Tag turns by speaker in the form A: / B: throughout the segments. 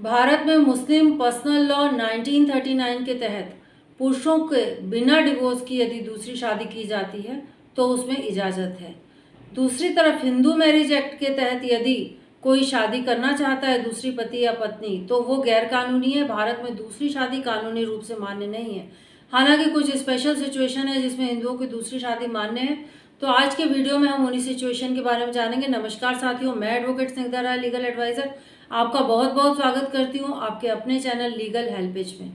A: भारत में मुस्लिम personal law 1939 के तहत पुरुषों के बिना डिवोर्स की यदि दूसरी शादी की जाती है तो उसमें इजाज़त है। दूसरी तरफ हिंदू मैरिज एक्ट के तहत यदि कोई शादी करना चाहता है दूसरी पति या पत्नी तो वो गैर कानूनी है। भारत में दूसरी शादी कानूनी रूप से मान्य नहीं है। हालांकि कुछ स्पेशल सिचुएशन है जिसमें हिंदुओं की दूसरी शादी मान्य है। तो आज के वीडियो में हम उन्हीं सिचुएशन के बारे में जानेंगे। नमस्कार साथियों, मैं एडवोकेट स्निग्धा राय, लीगल एडवाइजर, आपका बहुत बहुत स्वागत करती हूँ आपके अपने चैनल लीगल हेल्पेज में।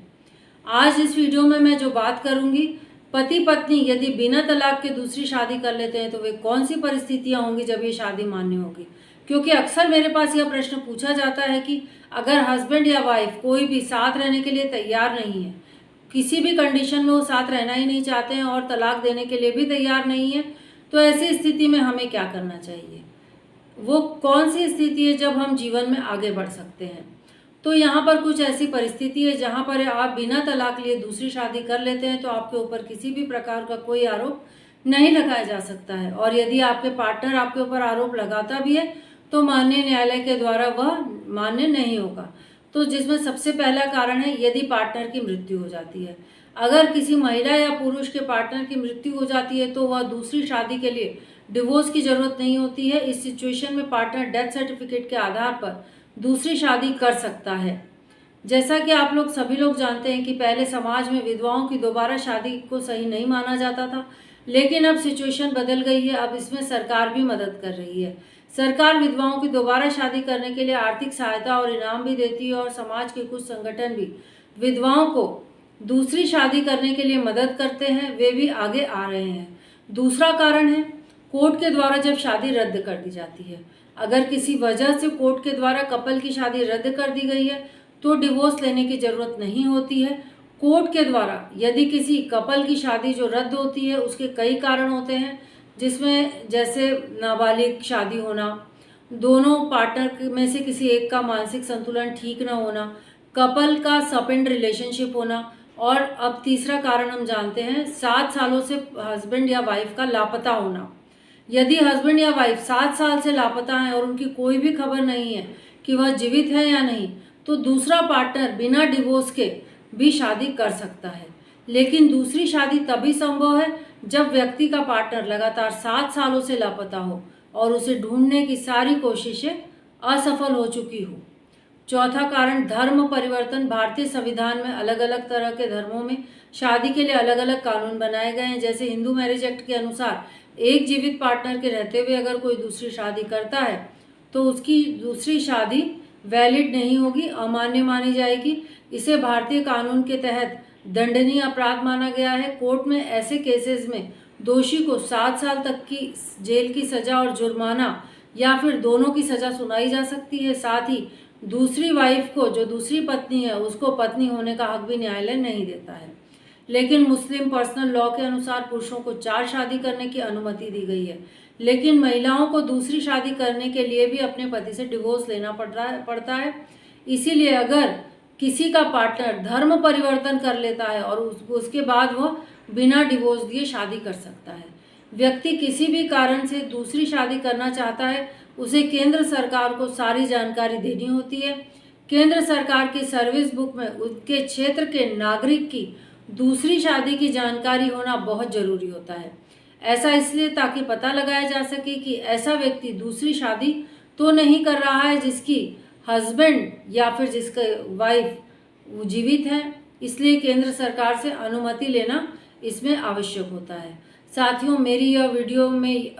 A: आज इस वीडियो में मैं जो बात करूंगी, पति पत्नी यदि बिना तलाक के दूसरी शादी कर लेते हैं तो वे कौन सी परिस्थितियां होंगी जब ये शादी मान्य होगी। क्योंकि अक्सर मेरे पास यह प्रश्न पूछा जाता है कि अगर हस्बैंड या वाइफ कोई भी साथ रहने के लिए तैयार नहीं है, किसी भी कंडीशन में वो साथ रहना ही नहीं चाहते हैं और तलाक देने के लिए भी तैयार नहीं है, तो ऐसी स्थिति में हमें क्या करना चाहिए। वो कौन सी स्थिति है जब हम जीवन में आगे बढ़ सकते हैं। तो यहाँ पर कुछ ऐसी परिस्थिति है जहाँ पर आप बिना तलाक लिए दूसरी शादी कर लेते हैं तो आपके ऊपर किसी भी प्रकार का कोई आरोप नहीं लगाया जा सकता है। और यदि आपके पार्टनर आपके ऊपर आरोप लगाता भी है तो माननीय न्यायालय के द्वारा वह मान्य नहीं होगा। तो जिसमें सबसे पहला कारण है यदि पार्टनर की मृत्यु हो जाती है। अगर किसी महिला या पुरुष के पार्टनर की मृत्यु हो जाती है तो वह दूसरी शादी के लिए डिवोर्स की जरूरत नहीं होती है। इस सिचुएशन में पार्टनर डेथ सर्टिफिकेट के आधार पर दूसरी शादी कर सकता है। जैसा कि आप लोग सभी लोग जानते हैं कि पहले समाज में विधवाओं की दोबारा शादी को सही नहीं माना जाता था, लेकिन अब सिचुएशन बदल गई है। अब इसमें सरकार भी मदद कर रही है। सरकार विधवाओं की दोबारा शादी करने के लिए आर्थिक सहायता और इनाम भी देती है और समाज के कुछ संगठन भी विधवाओं को दूसरी शादी करने के लिए मदद करते हैं, वे भी आगे आ रहे हैं। दूसरा कारण है कोर्ट के द्वारा जब शादी रद्द कर दी जाती है। अगर किसी वजह से कोर्ट के द्वारा कपल की शादी रद्द कर दी गई है तो डिवोर्स लेने की जरूरत नहीं होती है। कोर्ट के द्वारा यदि किसी कपल की शादी जो रद्द होती है उसके कई कारण होते हैं, जिसमें जैसे नाबालिग शादी होना, दोनों पार्टनर में से किसी एक का मानसिक संतुलन ठीक न होना, कपल का सपेंड रिलेशनशिप होना, और अब तीसरा कारण हम जानते हैं 7 सालों से हस्बैंड या वाइफ का लापता होना। यदि हस्बैंड या वाइफ 7 साल से लापता है और उनकी कोई भी खबर नहीं है कि वह जीवित है या नहीं, तो दूसरा पार्टनर बिना डिवोर्स के भी शादी कर सकता है। लेकिन दूसरी शादी तभी संभव है जब व्यक्ति का पार्टनर लगातार 7 सालों से लापता हो और उसे ढूंढने की सारी कोशिशें असफल हो चुकी हो। चौथा कारण धर्म परिवर्तन। भारतीय संविधान में अलग अलग तरह के धर्मों में शादी के लिए अलग अलग कानून बनाए गए हैं। जैसे हिंदू मैरिज एक्ट के अनुसार एक जीवित पार्टनर के रहते हुए अगर कोई दूसरी शादी करता है तो उसकी दूसरी शादी वैलिड नहीं होगी, अमान्य मानी जाएगी। इसे भारतीय कानून के तहत दंडनीय अपराध माना गया है। कोर्ट में ऐसे केसेस में दोषी को 7 साल तक की जेल की सजा और जुर्माना या फिर दोनों की सजा सुनाई जा सकती है। साथ ही दूसरी वाइफ को, जो दूसरी पत्नी है, उसको पत्नी होने का हक भी न्यायालय नहीं देता है। लेकिन मुस्लिम पर्सनल लॉ के अनुसार पुरुषों को 4 शादी करने की अनुमति दी गई है, लेकिन महिलाओं को दूसरी शादी करने के लिए भी अपने पति से डिवोर्स लेना पड़ता है। इसीलिए अगर किसी का पार्टनर धर्म परिवर्तन कर लेता है और उसके बाद वह बिना डिवोर्स दिए शादी कर सकता है। व्यक्ति किसी भी कारण से दूसरी शादी करना चाहता है, उसे केंद्र सरकार को सारी जानकारी देनी होती है। केंद्र सरकार की सर्विस बुक में उसके क्षेत्र के नागरिक की दूसरी शादी की जानकारी होना बहुत जरूरी होता है। ऐसा इसलिए ताकि पता लगाया जा सके कि ऐसा व्यक्ति दूसरी शादी तो नहीं कर रहा है जिसकी हस्बैंड या फिर जिसके वाइफ जीवित है। इसलिए केंद्र सरकार से अनुमति लेना इसमें आवश्यक होता है। साथियों, मेरी यह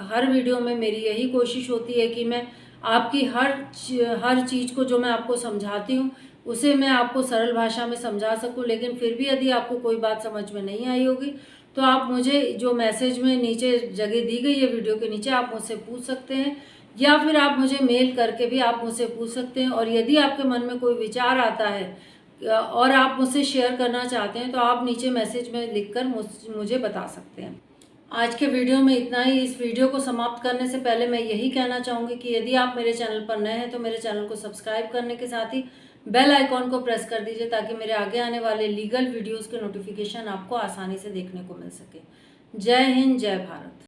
A: हर वीडियो में मेरी यही कोशिश होती है कि मैं आपकी हर चीज़ को जो मैं आपको समझाती हूँ उसे मैं आपको सरल भाषा में समझा सकूं। लेकिन फिर भी यदि आपको कोई बात समझ में नहीं आई होगी तो आप मुझे जो मैसेज में नीचे जगह दी गई है वीडियो के नीचे, आप मुझसे पूछ सकते हैं या फिर आप मुझे मेल करके भी आप मुझसे पूछ सकते हैं। और यदि आपके मन में कोई विचार आता है और आप मुझसे शेयर करना चाहते हैं तो आप नीचे मैसेज में लिखकर मुझे बता सकते हैं। आज के वीडियो में इतना ही। इस वीडियो को समाप्त करने से पहले मैं यही कहना चाहूँगी कि यदि आप मेरे चैनल पर नए हैं तो मेरे चैनल को सब्सक्राइब करने के साथ ही बेल आइकॉन को प्रेस कर दीजिए ताकि मेरे आगे आने वाले लीगल वीडियोस के नोटिफिकेशन आपको आसानी से देखने को मिल सके। जय हिंद, जय भारत।